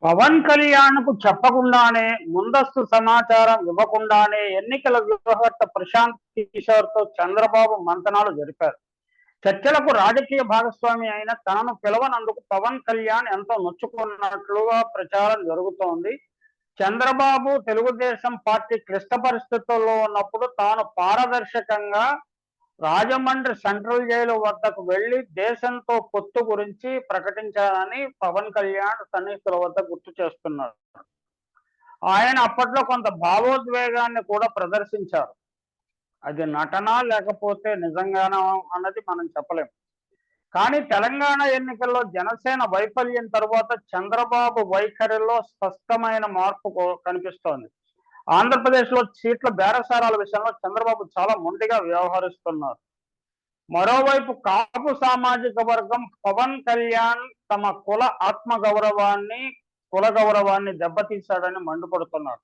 పవన్ కళ్యాణ్కు చెప్పకుండానే, ముందస్తు సమాచారం ఇవ్వకుండానే ఎన్నికల వ్యూహకర్త ప్రశాంత్ కిషోర్‌తో చంద్రబాబు మంతనాలు జరిపారు. చర్చలకు రాజకీయ భాగస్వామి అయిన తనను పిలవనందుకు పవన్ కళ్యాణ్ ఎంతో నొచ్చుకున్నట్లుగా ప్రచారం జరుగుతోంది. చంద్రబాబు తెలుగుదేశం పార్టీ క్లిష్ట పరిస్థితుల్లో ఉన్నప్పుడు తాను పారదర్శకంగా రాజమండ్రి సెంట్రల్ జైలు వద్దకు వెళ్లి దేశంతో పొత్తు గురించి ప్రకటించారని పవన్ కళ్యాణ్ సన్నిహితుల వద్ద గుర్తు చేస్తున్నారు. ఆయన అప్పట్లో కొంత భావోద్వేగాన్ని కూడా ప్రదర్శించారు. అది నటన లేకపోతే నిజంగానా అన్నది మనం చెప్పలేం. కానీ తెలంగాణ ఎన్నికల్లో జనసేన వైఫల్యం తరువాత చంద్రబాబు వైఖరిలో స్పష్టమైన మార్పు కనిపిస్తోంది. ఆంధ్రప్రదేశ్‌లో సీట్ల బేరసారాల విషయంలో చంద్రబాబు చాలా మొండిగా వ్యవహరిస్తున్నారు. మరోవైపు కాపు సామాజిక వర్గం పవన్ కళ్యాణ్ తమ కుల గౌరవాన్ని దెబ్బతీశాడని మండిపడుతున్నారు.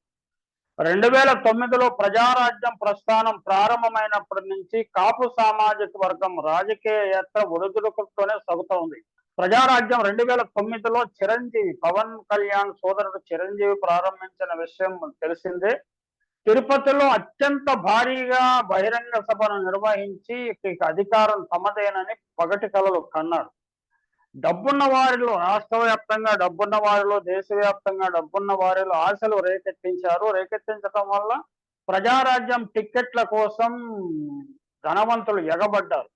2009లో ప్రజారాజ్యం ప్రస్థానం ప్రారంభమైనప్పటి నుంచి కాపు సామాజిక వర్గం రాజకీయ యాత్ర ఒడిదుడుకులతోనే సాగుతోంది. ప్రజారాజ్యం 2009లో చిరంజీవి, పవన్ కళ్యాణ్ సోదరుడు చిరంజీవి ప్రారంభించిన విషయం తెలిసిందే. తిరుపతిలో అత్యంత భారీగా బహిరంగ సభను నిర్వహించి ఇక అధికారం తమదేనని పగటి కలలు కన్నాడు. డబ్బున్న వారిలో రాష్ట్ర వ్యాప్తంగా డబ్బున్న వారిలో, దేశవ్యాప్తంగా డబ్బున్న వారిలో ఆశలు రేకెత్తించారు. రేకెత్తించడం వల్ల ప్రజారాజ్యం టిక్కెట్ల కోసం ధనవంతులు ఎగబడ్డారు.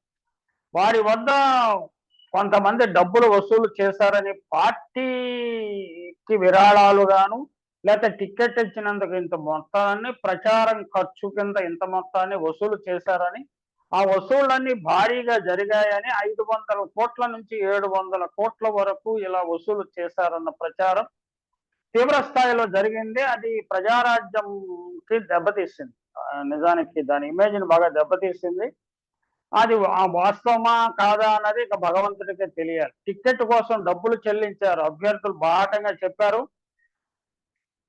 వారి వద్ద కొంతమంది డబ్బులు వసూలు చేశారని పార్టీకి విరాళాలుగాను, లేకపోతే టిక్కెట్ ఇచ్చినందుకు ఇంత మొత్తాన్ని ప్రచారం ఖర్చు కింద ఇంత మొత్తాన్ని వసూలు చేశారని, ఆ వసూళ్లన్నీ భారీగా జరిగాయని 500 కోట్ల నుంచి 700 కోట్ల వరకు ఇలా వసూలు చేశారన్న ప్రచారం తీవ్ర స్థాయిలో జరిగింది. అది ప్రజారాజ్యంకి దెబ్బతీసింది. నిజానికి దాని ఇమేజ్‌ని బాగా దెబ్బతీసింది. అది వాస్తవమా కాదా అన్నది ఇక భగవంతుడికే తెలియాలి. టిక్కెట్ కోసం డబ్బులు చెల్లించారు. అభ్యర్థులు బాహాటంగా చెప్పారు.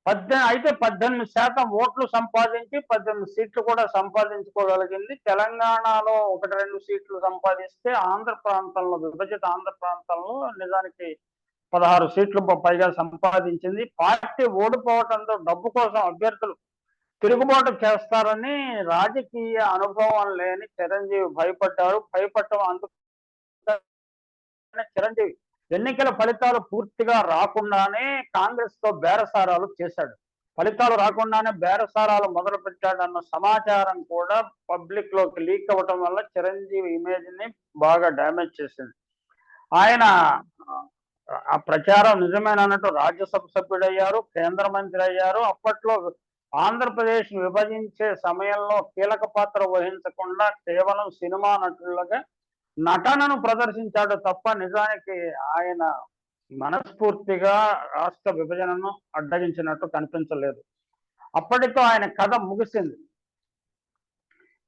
అయితే 18% ఓట్లు సంపాదించి 18 సీట్లు కూడా సంపాదించుకోగలిగింది. తెలంగాణలో 1, 2 సీట్లు సంపాదిస్తే ఆంధ్ర ప్రాంతంలో, విభజిత ఆంధ్ర ప్రాంతంలో నిజానికి 16 సీట్లు పైగా సంపాదించింది. పార్టీ ఓడిపోవడంతో డబ్బు కోసం అభ్యర్థులు తిరుగుబాటు చేస్తారని రాజకీయ అనుభవం లేని చిరంజీవి భయపడ్డారు. భయపడటం అందుకనే చిరంజీవి ఎన్నికల ఫలితాలు పూర్తిగా రాకుండానే కాంగ్రెస్‌తో బేరసారాలు చేశాడు. ఫలితాలు రాకుండానే బేరసారాలు మొదలుపెట్టాడన్న సమాచారం కూడా పబ్లిక్‌లోకి లీక్ అవ్వటం వల్ల చిరంజీవి ఇమేజ్‌ని బాగా డ్యామేజ్ చేసింది. ఆయన ఆ ప్రచారం నిజమేనన్నట్టు రాజ్యసభ సభ్యుడయ్యారు, కేంద్ర మంత్రి అయ్యారు. అప్పట్లో ఆంధ్రప్రదేశ్ విభజించే సమయంలో కీలక పాత్ర వహించకుండా కేవలం సినిమా నటులుగా నటనను ప్రదర్శించాడు తప్ప నిజానికి ఆయన మనస్ఫూర్తిగా రాష్ట్ర విభజనను అడ్డగించినట్టు కనిపించలేదు. అప్పటితో ఆయన కథ ముగిసింది.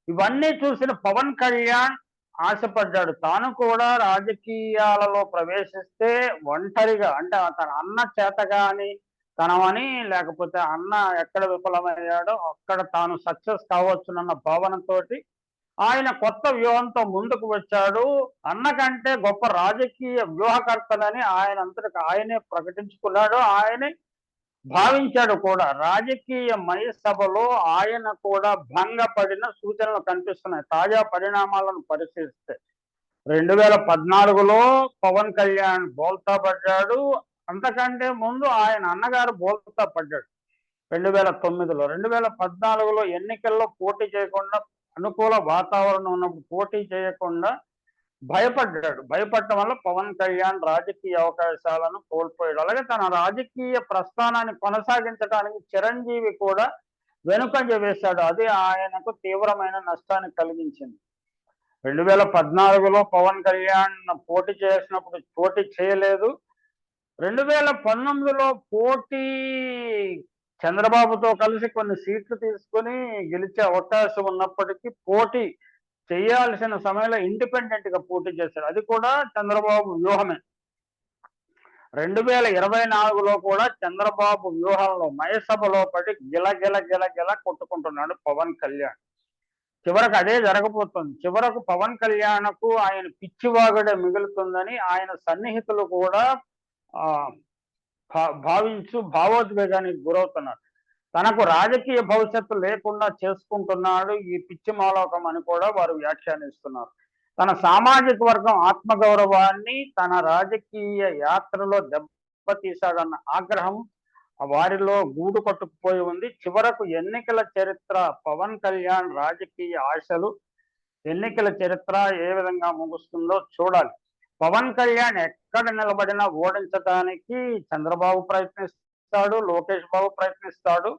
ఇవన్నీ చూసిన పవన్ కళ్యాణ్ ఆశపడ్డాడు. తాను కూడా రాజకీయాలలో ప్రవేశిస్తే ఒంటరిగా, అంటే తన అన్న చేతగాని తనమని, లేకపోతే అన్న ఎక్కడ విఫలమయ్యాడో అక్కడ తాను సక్సెస్ కావచ్చునన్న భావనతోటి ఆయన కొత్త వ్యూహంతో ముందుకు వచ్చాడు. అన్న కంటే గొప్ప రాజకీయ వ్యూహకర్తనని ఆయన అంతటికి ఆయనే ప్రకటించుకున్నాడు. ఆయనే భావించాడు కూడా. రాజకీయ సభలో ఆయన కూడా భంగపడిన సూచనలు కనిపిస్తున్నాయి. తాజా పరిణామాలను పరిశీలిస్తే 2014లో పవన్ కళ్యాణ్ బోల్తా పడ్డాడు. అంతకంటే ముందు ఆయన అన్నగారు బోల్తా పడ్డాడు 2009లో. 2014లో ఎన్నికల్లో పోటీ చేయకుండా, అనుకూల వాతావరణం ఉన్నప్పుడు పోటీ చేయకుండా భయపడ్డాడు. భయపడటం వల్ల పవన్ కళ్యాణ్ రాజకీయ అవకాశాలను కోల్పోయాడు. అలాగే తన రాజకీయ ప్రస్థానాన్ని కొనసాగించడానికి చిరంజీవి కూడా వెనుకంజ వేశాడు. అది ఆయనకు తీవ్రమైన నష్టాన్ని కలిగించింది. 2014లో పవన్ కళ్యాణ్ పోటీ చేసినప్పుడు పోటీ చేయలేదు. 2019లో చంద్రబాబుతో కలిసి కొన్ని సీట్లు తీసుకొని గెలిచే అవకాశం ఉన్నప్పటికీ పోటీ చేయాల్సిన సమయంలో ఇండిపెండెంట్ గా పోటీ చేశాడు. అది కూడా చంద్రబాబు వ్యూహమే. 2024లో కూడా చంద్రబాబు వ్యూహంలో మయసభలో పడి గిల కొట్టుకుంటున్నాడు పవన్ కళ్యాణ్. చివరకు అదే జరగబోతుంది. చివరకు పవన్ కళ్యాణ్కు ఆయన పిచ్చివాగుడే మిగులుతుందని ఆయన సన్నిహితులు కూడా భావించు భావోద్వేగానికి గురవుతున్నారు. తనకు రాజకీయ భవిష్యత్తు లేకుండా చేసుకుంటున్నాడు ఈ పిచ్చి మాలోకం అని కూడా వారు వ్యాఖ్యానిస్తున్నారు. తన సామాజిక వర్గం ఆత్మగౌరవాన్ని తన రాజకీయ యాత్రలో దెబ్బతీశాడన్న ఆగ్రహం వారిలో గూడు కట్టుకుపోయి ఉంది. చివరకు ఎన్నికల చరిత్ర పవన్ కళ్యాణ్ రాజకీయ ఆశలు ఎన్నికల చరిత్ర ఏ విధంగా ముగుస్తుందో చూడాలి. పవన్ కళ్యాణ్ ఎక్కడ నిలబడినా ఓడించడానికి చంద్రబాబు ప్రయత్నిస్తాడు, లోకేష్ బాబు ప్రయత్నిస్తాడు,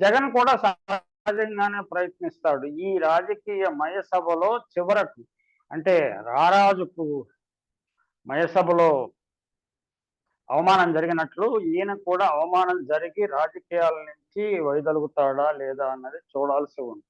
జగన్ కూడా సహజంగానే ప్రయత్నిస్తాడు. ఈ రాజకీయ మయసభలో చివరకు అంటే రారాజుకు మయసభలో అవమానం జరిగినట్లు ఈయన కూడా అవమానం జరిగి రాజకీయాల నుంచి వైదొలుగుతాడా లేదా అన్నది చూడాల్సి ఉంది.